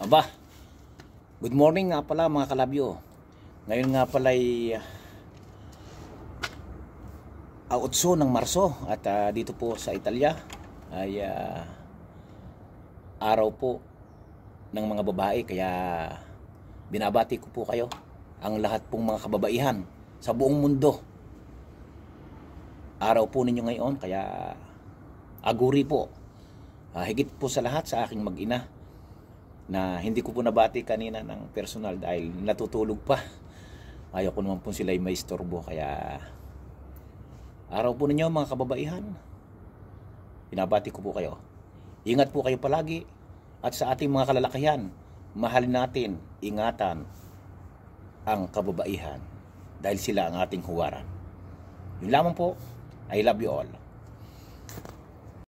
Aba, good morning nga pala mga kalabyo. Ngayon nga pala ay 8 ng Marso at dito po sa Italia ay araw po ng mga babae, kaya binabati ko po kayo, ang lahat pong mga kababaihan sa buong mundo. Araw po ninyo ngayon, kaya aguri po. Higit po sa lahat sa aking mag-ina na hindi ko po nabati kanina ng personal dahil natutulog pa. Ayaw ko naman po sila ay may istorbo, kaya araw po ninyo mga kababaihan, binabati ko po kayo. Ingat po kayo palagi, at sa ating mga kalalakihan, mahalin natin, ingatan ang kababaihan dahil sila ang ating huwaran. Yun lamang po. I love you all.